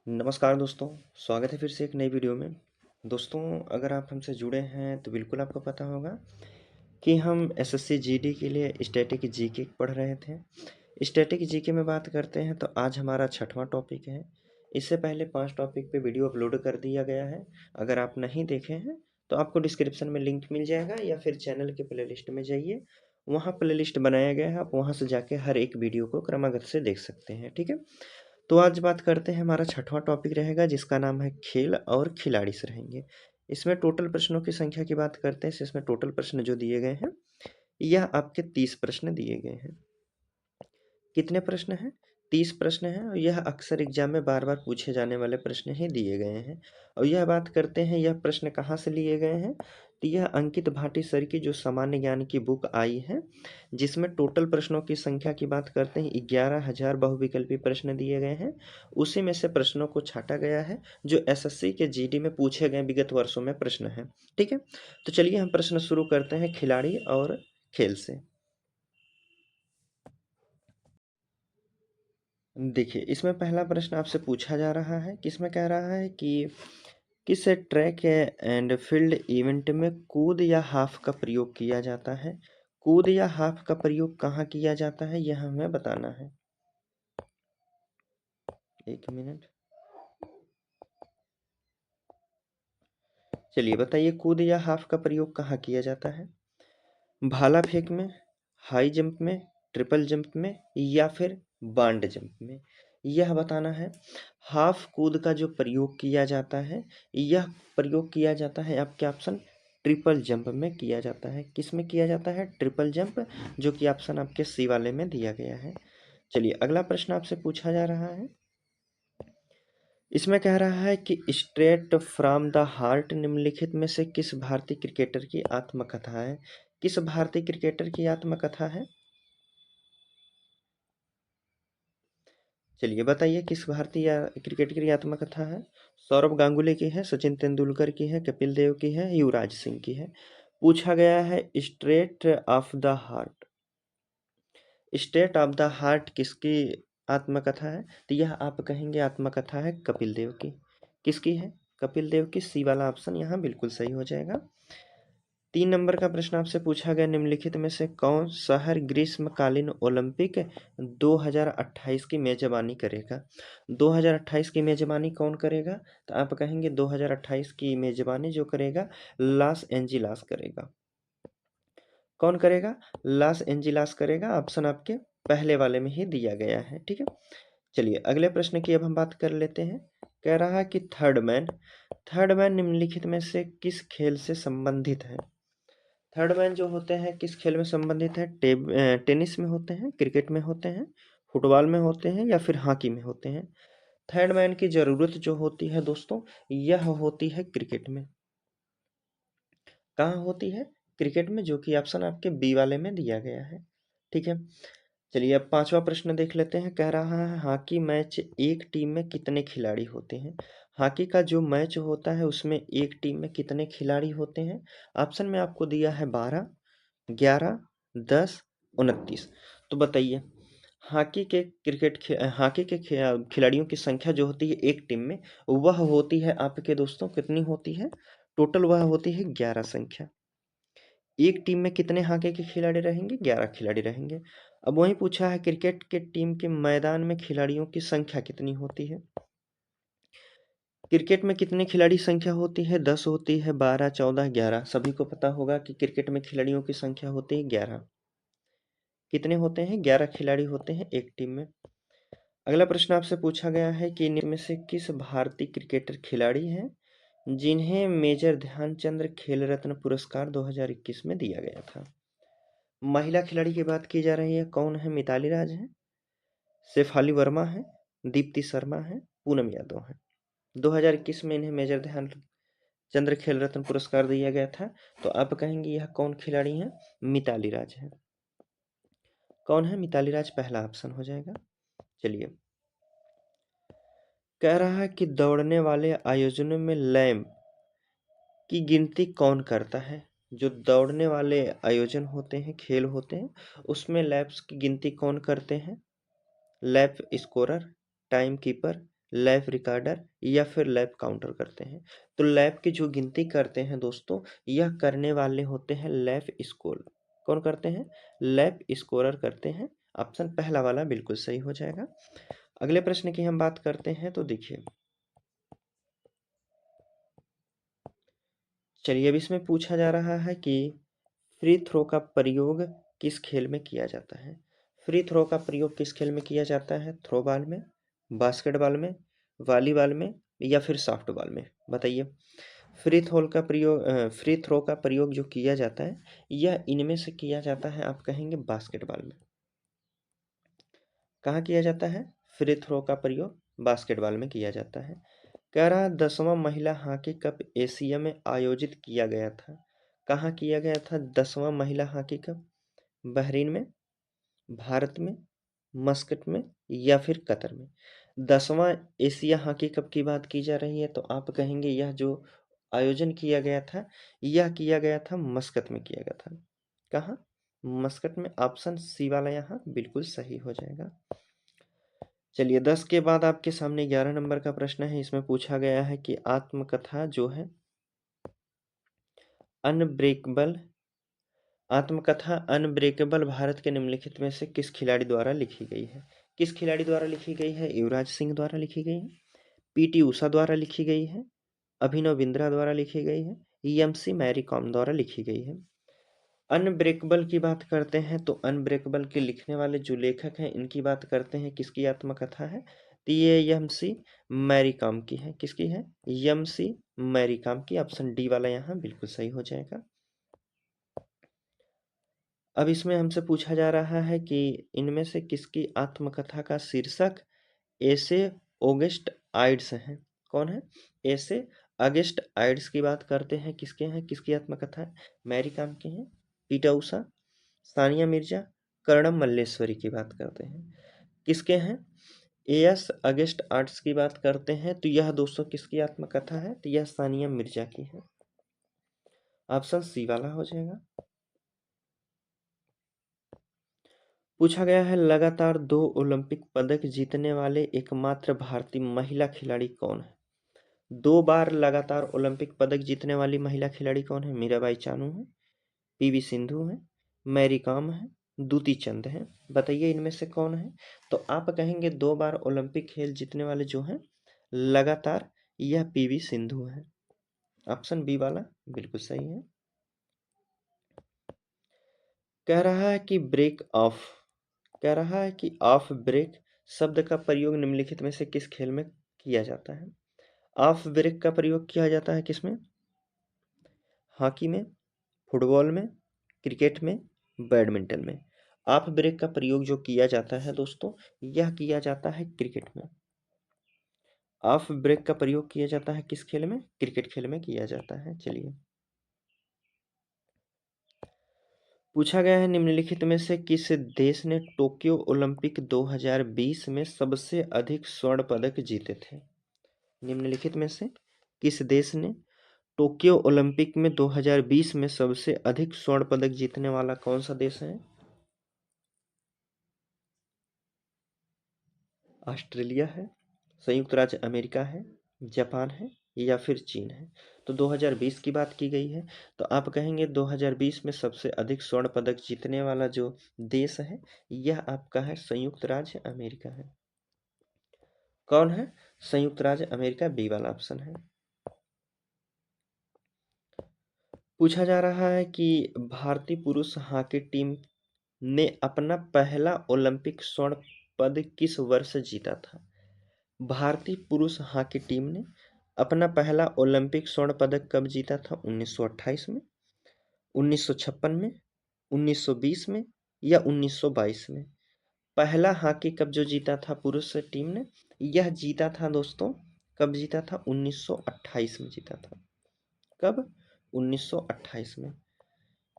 नमस्कार दोस्तों, स्वागत है फिर से एक नई वीडियो में। दोस्तों, अगर आप हमसे जुड़े हैं तो बिल्कुल आपको पता होगा कि हम एसएससी जीडी के लिए स्टैटिक जीके पढ़ रहे थे। स्टैटिक जीके में बात करते हैं तो आज हमारा 6वां टॉपिक है। इससे पहले 5 टॉपिक पे वीडियो अपलोड कर दिया गया है। अगर आप नहीं देखे हैं तो आपको डिस्क्रिप्शन में लिंक मिल जाएगा या फिर चैनल के प्लेलिस्ट में जाइए, वहाँ प्लेलिस्ट बनाया गया है, आप वहाँ से जाके हर एक वीडियो को क्रमगत से देख सकते हैं। ठीक है, तो आज बात करते हैं, हमारा 6वां टॉपिक रहेगा जिसका नाम है खेल और खिलाड़ी से रहेंगे। इसमें टोटल प्रश्नों की संख्या की बात करते हैं, इसमें टोटल प्रश्न जो दिए गए हैं यह आपके 30 प्रश्न दिए गए हैं। कितने प्रश्न हैं? 30 प्रश्न हैं और यह अक्सर एग्जाम में बार बार पूछे जाने वाले प्रश्न ही दिए गए हैं। और यह बात करते हैं यह प्रश्न कहाँ से लिए गए हैं, तो यह अंकित भाटी सर की जो सामान्य ज्ञान की बुक आई है, जिसमें टोटल प्रश्नों की संख्या की बात करते हैं 11,000 बहुविकल्पी प्रश्न दिए गए हैं। उसी में से प्रश्नों को छाटा गया है जो एसएससी के जीडी में पूछे गए विगत वर्षों में प्रश्न हैं। ठीक है, तो चलिए हम प्रश्न शुरू करते हैं खिलाड़ी और खेल से। देखिए, इसमें पहला प्रश्न आपसे पूछा जा रहा है, किसमें कह रहा है कि किस ट्रैक एंड फील्ड इवेंट में कूद या हाफ का प्रयोग किया जाता है। कूद या हाफ का प्रयोग कहाँ किया जाता है यह हमें बताना है। एक मिनट, चलिए बताइए, कूद या हाफ का प्रयोग कहाँ किया जाता है? भाला फेंक में, हाई जंप में, ट्रिपल जंप में या फिर बांड जंप में, यह बताना है। हाफ कूद का जो प्रयोग किया जाता है, यह प्रयोग किया जाता है आपके ऑप्शन ट्रिपल जंप में किया जाता है। किस में किया जाता है? ट्रिपल जंप, जो कि ऑप्शन आपके सी वाले में दिया गया है। चलिए अगला प्रश्न आपसे पूछा जा रहा है, इसमें कह रहा है कि स्ट्रेट फ्रॉम द हार्ट निम्नलिखित में से किस भारतीय क्रिकेटर की आत्मकथा है। किस भारतीय क्रिकेटर की आत्मकथा है? चलिए बताइए, किस भारतीय क्रिकेटर की आत्मकथा है? सौरव गांगुली की है, सचिन तेंदुलकर की है, कपिल देव की है, युवराज सिंह की है। पूछा गया है straight of the heart, state of the heart किसकी आत्मकथा है? तो यह आप कहेंगे आत्मकथा है कपिल देव की। किसकी है? कपिल देव की। सी वाला ऑप्शन यहाँ बिल्कुल सही हो जाएगा। 3 नंबर का प्रश्न आपसे पूछा गया, निम्नलिखित में से कौन शहर ग्रीष्मकालीन ओलंपिक 2028 की मेजबानी करेगा? 2028 की मेजबानी कौन करेगा? तो आप कहेंगे 2028 की मेजबानी जो करेगा लॉस एंजिलास करेगा। कौन करेगा? लॉस एंजिलास करेगा। ऑप्शन आपके पहले वाले में ही दिया गया है। ठीक है, चलिए अगले प्रश्न की अब हम बात कर लेते हैं। कह रहा है कि थर्ड मैन निम्नलिखित में से किस खेल से संबंधित है? थर्ड मैन जो होते हैं किस खेल में संबंधित है? टेनिस में होते हैं, क्रिकेट में होते हैं, फुटबॉल में होते हैं या फिर हॉकी में होते हैं। थर्ड मैन की जरूरत जो होती है दोस्तों, यह होती है क्रिकेट में। कहाँ होती है? क्रिकेट में, जो कि ऑप्शन आपके बी वाले में दिया गया है। ठीक है, चलिए अब 5वां प्रश्न देख लेते हैं। कह रहा है हॉकी मैच एक टीम में कितने खिलाड़ी होते हैं? हॉकी का जो मैच होता है उसमें एक टीम में कितने खिलाड़ी होते हैं? ऑप्शन में आपको दिया है 12, 11, 10, 29। तो बताइए, हॉकी के खिलाड़ियों की संख्या जो होती है एक टीम में, वह होती है आपके दोस्तों कितनी होती है? टोटल वह होती है 11 संख्या। एक टीम में कितने हॉकी के खिलाड़ी रहेंगे? 11 खिलाड़ी रहेंगे। अब वही पूछा है क्रिकेट के टीम के मैदान में खिलाड़ियों की संख्या कितनी होती है? क्रिकेट में कितने खिलाड़ी संख्या होती है? 10 होती है, 12, 14, 11। सभी को पता होगा कि क्रिकेट में खिलाड़ियों की संख्या होती है 11। कितने होते हैं? 11 खिलाड़ी होते हैं एक टीम में। अगला प्रश्न आपसे पूछा गया है कि इनमें से किस भारतीय क्रिकेटर खिलाड़ी हैं जिन्हें मेजर ध्यानचंद खेल रत्न पुरस्कार 2021 में दिया गया था? महिला खिलाड़ी की बात की जा रही है, कौन है? मिताली राज है, शेफाली वर्मा है, दीप्ति शर्मा है, पूनम यादव है। 2021 में इन्हें मेजर ध्यानचंद खेल रत्न पुरस्कार दिया गया था। तो आप कहेंगे यह कौन खिलाड़ी है? मिताली राज है। कौन है? मिताली राज, पहला ऑप्शन हो जाएगा। चलिए, कह रहा है कि दौड़ने वाले आयोजनों में लैप की गिनती कौन करता है? जो दौड़ने वाले आयोजन होते हैं, खेल होते हैं, उसमें लैप्स की गिनती कौन करते हैं? Lap scorer, time keeper, lap recorder या फिर लैप काउंटर करते हैं। तो लैप की जो गिनती करते हैं दोस्तों, यह करने वाले होते हैं लैप स्कोर। कौन करते हैं? लैप स्कोरर करते हैं। ऑप्शन पहला वाला बिल्कुल सही हो जाएगा। अगले प्रश्न की हम बात करते हैं तो देखिए, चलिए अब इसमें पूछा जा रहा है कि फ्री थ्रो का प्रयोग किस खेल में किया जाता है? फ्री थ्रो का प्रयोग किस खेल में किया जाता है? थ्रो बॉल में, बास्केटबॉल में, वॉलीबॉल में या फिर सॉफ्टबॉल में? बताइए। फ्री थ्रो का प्रयोग जो किया जाता है, यह इनमें से किया जाता है, आप कहेंगे बास्केटबॉल में। कहाँ किया जाता है? फ्री थ्रो का प्रयोग बास्केटबॉल में किया जाता है। कह रहा 10वां महिला हॉकी कप एशिया में आयोजित किया गया था। कहाँ किया गया था 10वां महिला हॉकी कप? बहरीन में, भारत में, मस्कट में या फिर कतर में? 10वां एशिया हॉकी कप की बात की जा रही है, तो आप कहेंगे यह जो आयोजन किया गया था, यह किया गया था मस्कत में किया गया था। कहाँ? मस्कट में। ऑप्शन सी वाला यहाँ बिल्कुल सही हो जाएगा। चलिए 10 के बाद आपके सामने 11 नंबर का प्रश्न है। इसमें पूछा गया है कि आत्मकथा जो है अनब्रेकेबल आत्मकथा अनब्रेकेबल भारत के निम्नलिखित में से किस खिलाड़ी द्वारा लिखी गई है? किस खिलाड़ी द्वारा लिखी गई है? युवराज सिंह द्वारा लिखी गई है, पीटी उषा द्वारा लिखी गई है, अभिनव बिंद्रा द्वारा लिखी गई है, एमसी मैरी कॉम द्वारा लिखी गई है। अनब्रेकेबल की बात करते हैं तो अनब्रेकेबल के लिखने वाले जो लेखक हैं, इनकी बात करते हैं, किसकी आत्मकथा है? तो ये एमसी मैरी कॉम की है। किसकी है? एमसी मैरी कॉम की। ऑप्शन डी वाला यहाँ बिल्कुल सही हो जाएगा। अब इसमें हमसे पूछा जा रहा है कि इनमें से किसकी आत्मकथा का शीर्षक एसे ऑगस्ट आइड्स है? कौन है? एसे अगस्ट आइड्स की बात करते हैं, किसके हैं, किसकी आत्मकथा है? मैरी कॉम की है, पीटा उषा, सानिया मिर्जा, कर्णम मल्लेश्वरी की बात करते हैं, किसके हैं? एएस अगस्ट आर्ट्स की बात करते हैं, तो यह दोस्तों किसकी आत्मकथा है? तो यह सानिया मिर्जा की है। ऑप्शन सी वाला हो जाएगा। पूछा गया है लगातार 2 ओलंपिक पदक जीतने वाले एकमात्र भारतीय महिला खिलाड़ी कौन है? 2 बार लगातार ओलंपिक पदक जीतने वाली महिला खिलाड़ी कौन है? मीराबाई चानू है, पीवी सिंधु है, मैरी कॉम है, दूती चंद है। बताइए इनमें से कौन है? तो आप कहेंगे 2 बार ओलंपिक खेल जीतने वाले जो हैं लगातार, यह पीवी सिंधु है। ऑप्शन बी वाला बिल्कुल सही है। कह रहा है कि ऑफ ब्रेक शब्द का प्रयोग निम्नलिखित में से किस खेल में किया जाता है? ऑफ ब्रेक का प्रयोग किया जाता है किसमें? हॉकी में, फुटबॉल में, क्रिकेट में, बैडमिंटन में। ऑफ ब्रेक का प्रयोग जो किया जाता है दोस्तों, यह किया जाता है क्रिकेट में। ऑफ ब्रेक का प्रयोग किया जाता है किस खेल में? क्रिकेट खेल में किया जाता है। चलिए पूछा गया है निम्नलिखित में से किस देश ने टोक्यो ओलंपिक 2020 में सबसे अधिक स्वर्ण पदक जीते थे? निम्नलिखित में से किस देश ने टोक्यो ओलंपिक में 2020 में सबसे अधिक स्वर्ण पदक जीतने वाला कौन सा देश है? ऑस्ट्रेलिया है, संयुक्त राज्य अमेरिका है, जापान है या फिर चीन है? तो 2020 की बात की गई है, तो आप कहेंगे 2020 में सबसे अधिक स्वर्ण पदक जीतने वाला जो देश है, यह आपका है संयुक्त राज्य अमेरिका है। कौन है? संयुक्त राज्य अमेरिका, बी वाला ऑप्शन है। पूछा जा रहा है कि भारतीय पुरुष हॉकी टीम ने अपना पहला ओलंपिक स्वर्ण पदक किस वर्ष जीता था? भारतीय पुरुष हॉकी टीम ने अपना पहला ओलंपिक स्वर्ण पदक कब जीता था? 1928 में, 1956 में, 1920 में या 1922 में? पहला हॉकी कप जो जीता था पुरुष टीम ने, यह जीता था दोस्तों, कब जीता था? 1928 में जीता था। कब? 1928 में।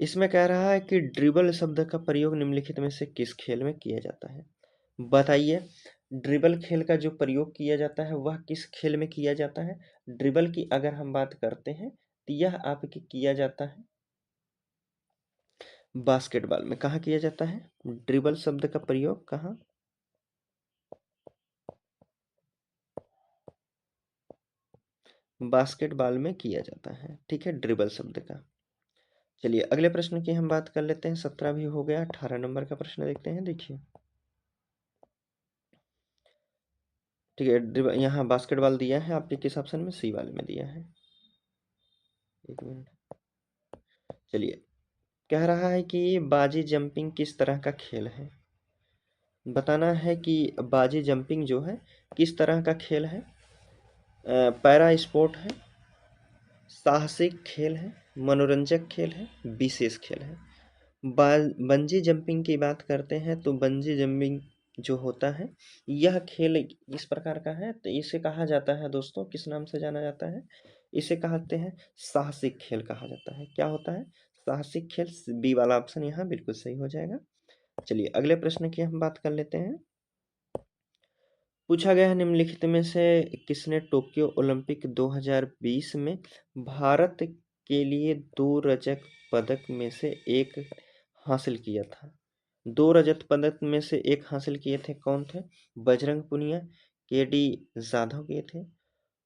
इसमें कह रहा है कि ड्रिबल शब्द का प्रयोग निम्नलिखित में से किस खेल में किया जाता है? बताइए, ड्रिबल खेल का जो प्रयोग किया जाता है वह किस खेल में किया जाता है? ड्रिबल की अगर हम बात करते हैं तो यह आपके किया जाता है बास्केटबॉल में। कहाँ किया जाता है ड्रिबल शब्द का प्रयोग? कहाँ? बास्केटबॉल में किया जाता है, ठीक है, ड्रिबल शब्द का। चलिए अगले प्रश्न की हम बात कर लेते हैं। 17 भी हो गया, 18 नंबर का प्रश्न देखते हैं। देखिए ठीक है, यहाँ बास्केटबॉल दिया है, आपके किस ऑप्शन में? सी वाले में दिया है। एक मिनट। चलिए, कह रहा है कि बाजी जंपिंग किस तरह का खेल है। बताना है कि बाजी जंपिंग जो है किस तरह का खेल है। पैरा स्पोर्ट है, साहसिक खेल है, मनोरंजक खेल है, विशेष खेल है। बंजी जंपिंग की बात करते हैं तो बंजी जंपिंग जो होता है यह खेल इस प्रकार का है, तो इसे कहा जाता है दोस्तों, किस नाम से जाना जाता है? इसे कहते हैं साहसिक खेल कहा जाता है। क्या होता है? साहसिक खेल। बी वाला ऑप्शन यहाँ बिल्कुल सही हो जाएगा। चलिए अगले प्रश्न की हम बात कर लेते हैं। पूछा गया है निम्नलिखित में से किसने टोक्यो ओलंपिक 2020 में भारत के लिए 2 रजत पदक में से एक हासिल किया था। 2 रजत पदक में से एक हासिल किए थे, कौन थे? बजरंग पुनिया, केडी जाधव किए थे,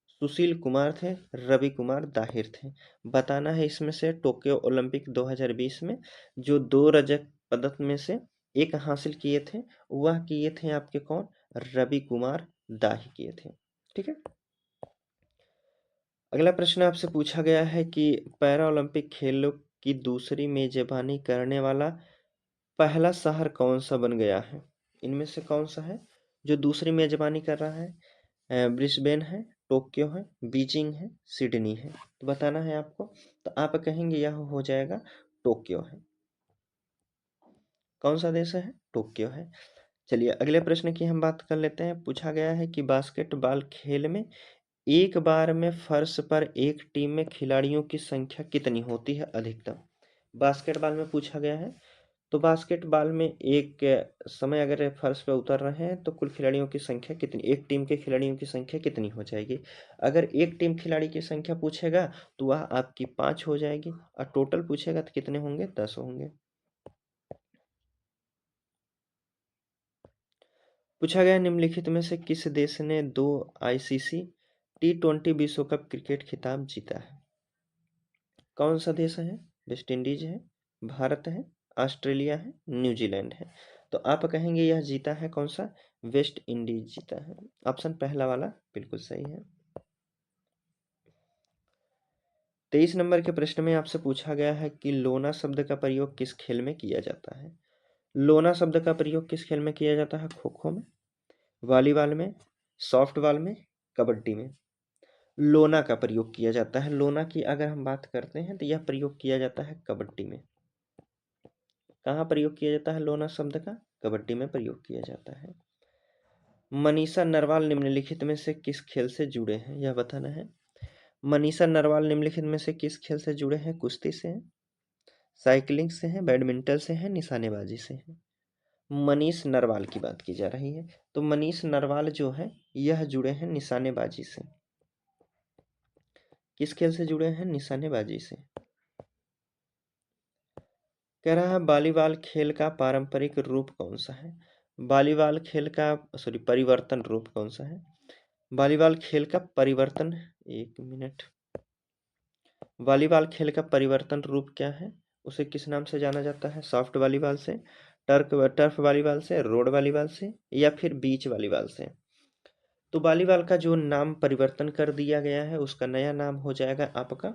सुशील कुमार थे, रवि कुमार दाहिर थे। बताना है इसमें से टोक्यो ओलंपिक 2020 में जो 2 रजत पदक में से एक हासिल किए थे, वह किए थे आपके कौन? रवि कुमार दाही किए थे। ठीक है। अगला प्रश्न आपसे पूछा गया है कि पैरा ओलंपिक खेलों की दूसरी मेजबानी करने वाला पहला शहर कौन सा बन गया है? इनमें से कौन सा है जो दूसरी मेजबानी कर रहा है? ब्रिस्बेन है, टोक्यो है, बीजिंग है, सिडनी है। तो बताना है आपको, तो आप कहेंगे यह हो जाएगा टोक्यो है। कौन सा देश है? टोक्यो है। चलिए अगले प्रश्न की हम बात कर लेते हैं। पूछा गया है कि बास्केटबॉल खेल में एक बार में फर्श पर एक टीम में खिलाड़ियों की संख्या कितनी होती है अधिकतम? बास्केटबॉल में पूछा गया है। तो बास्केटबॉल में एक समय अगर फर्श पे उतर रहे हैं तो कुल खिलाड़ियों की संख्या कितनी, एक टीम के खिलाड़ियों की संख्या कितनी हो जाएगी? अगर एक टीम खिलाड़ी की संख्या पूछेगा तो वह आपकी 5 हो जाएगी, और टोटल पूछेगा तो कितने होंगे? 10 होंगे। पूछा गया निम्नलिखित में से किस देश ने 2 आईसीसी T20 विश्व कप क्रिकेट खिताब जीता है? कौन सा देश है? वेस्ट इंडीज है, भारत है, ऑस्ट्रेलिया है, न्यूजीलैंड है। तो आप कहेंगे यह जीता है कौन सा? वेस्ट इंडीज जीता है। ऑप्शन पहला वाला बिल्कुल सही है। 23 नंबर के प्रश्न में आपसे पूछा गया है कि लोना शब्द का प्रयोग किस खेल में किया जाता है? लोना शब्द का प्रयोग किस खेल में किया जाता है? खो खो में, वॉलीबॉल में, सॉफ्टबॉल में, कबड्डी में। लोना का प्रयोग किया जाता है। लोना की अगर हम बात करते हैं तो यह प्रयोग किया जाता है कबड्डी में। कहाँ प्रयोग किया जाता है लोना शब्द का? कबड्डी में प्रयोग किया जाता है। मनीषा नरवाल निम्नलिखित में से किस खेल से जुड़े हैं, यह बताना है। मनीषा नरवाल निम्नलिखित में से किस खेल से जुड़े हैं? कुश्ती से हैं, साइकिलिंग से हैं, बैडमिंटन से हैं, निशानेबाजी से हैं। मनीष नरवाल की बात की जा रही है। तो मनीष नरवाल जो है यह जुड़े हैं निशानेबाजी से। किस खेल से जुड़े हैं? निशानेबाजी से। कह रहा है वॉलीबॉल खेल का पारंपरिक रूप कौन सा है? वॉलीबॉल खेल का परिवर्तन रूप कौन सा है? वॉलीबॉल खेल का परिवर्तन, एक मिनट, वॉलीबॉल खेल का परिवर्तन रूप क्या है? उसे किस नाम से जाना जाता है? सॉफ्ट वॉलीबॉल से, टर्फ वॉलीबॉल से, रोड वॉलीबॉल से, या फिर बीच वॉलीबॉल से? तो वॉलीबॉल का जो नाम परिवर्तन कर दिया गया है उसका नया नाम हो जाएगा आपका,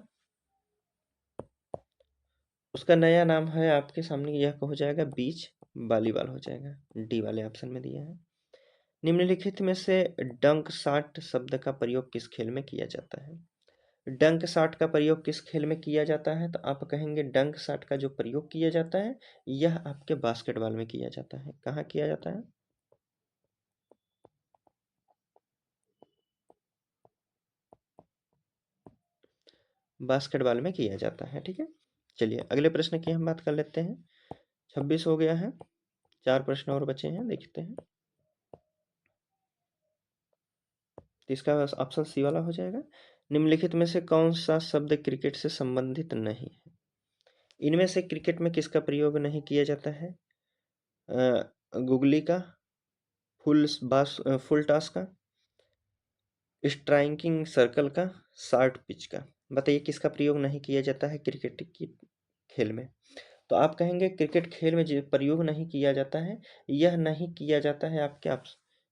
उसका नया नाम है आपके सामने, यह हो जाएगा बीच वॉलीबॉल हो जाएगा। डी वाले ऑप्शन में दिया है। निम्नलिखित में से डंक शॉट शब्द का प्रयोग किस खेल में किया जाता है? डंक शॉट का प्रयोग किस खेल में किया जाता है? तो आप कहेंगे डंक शॉट का जो प्रयोग किया जाता है यह आपके बास्केटबॉल में किया जाता है। कहाँ किया जाता है? बास्केटबॉल में किया जाता है। ठीक है। चलिए अगले प्रश्न की हम बात कर लेते हैं। 26 हो गया है, 4 प्रश्न और बचे हैं, देखते हैं। तो इसका ऑप्शन सी वाला हो जाएगा। निम्नलिखित में से कौन सा शब्द क्रिकेट से संबंधित नहीं है? इनमें से क्रिकेट में किसका प्रयोग नहीं किया जाता है? गुगली का, फुल टॉस का, स्ट्राइकिंग सर्कल का, शॉर्ट पिच का। बताइए किसका प्रयोग नहीं किया जाता है क्रिकेट की खेल में। तो आप कहेंगे क्रिकेट खेल में जो प्रयोग नहीं किया जाता है, यह नहीं किया जाता है आपके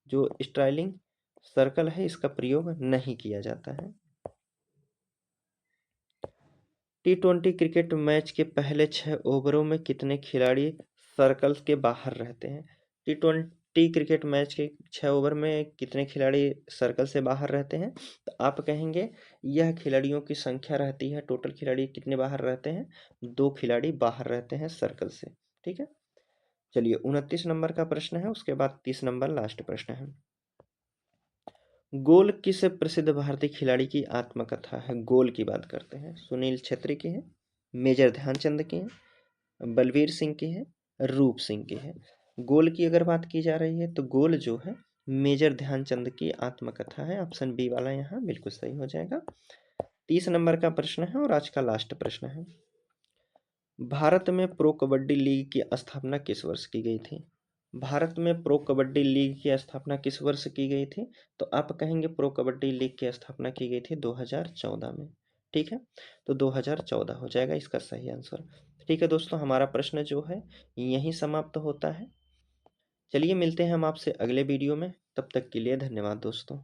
जो स्ट्राइलिंग सर्कल है इसका प्रयोग नहीं किया जाता है। T20 क्रिकेट मैच के पहले 6 ओवरों में कितने खिलाड़ी सर्कल के बाहर रहते हैं? T20 क्रिकेट मैच के 6 ओवर में कितने खिलाड़ी सर्कल से बाहर रहते हैं? तो आप कहेंगे यह खिलाड़ियों की संख्या रहती है, टोटल खिलाड़ी कितने बाहर रहते हैं? 2 खिलाड़ी बाहर रहते हैं सर्कल से। ठीक है, चलिए 29 नंबर का प्रश्न है, उसके बाद 30 नंबर लास्ट प्रश्न है। गोल किस प्रसिद्ध भारतीय खिलाड़ी की आत्मकथा है? गोल की बात करते हैं। सुनील छेत्री की है, मेजर ध्यानचंद की है, बलवीर सिंह की है, रूप सिंह की है। गोल की अगर बात की जा रही है तो गोल जो है मेजर ध्यानचंद की आत्मकथा है। ऑप्शन बी वाला यहाँ बिल्कुल सही हो जाएगा। 30 नंबर का प्रश्न है और आज का लास्ट प्रश्न है। भारत में प्रो कबड्डी लीग की स्थापना किस वर्ष की गई थी? भारत में प्रो कबड्डी लीग की स्थापना किस वर्ष की गई थी? तो आप कहेंगे प्रो कबड्डी लीग की स्थापना की गई थी 2014 में। ठीक है, तो 2014 हो जाएगा इसका सही आंसर। ठीक है दोस्तों, हमारा प्रश्न जो है यहीं समाप्त होता है। चलिए मिलते हैं हम आपसे अगले वीडियो में, तब तक के लिए धन्यवाद दोस्तों।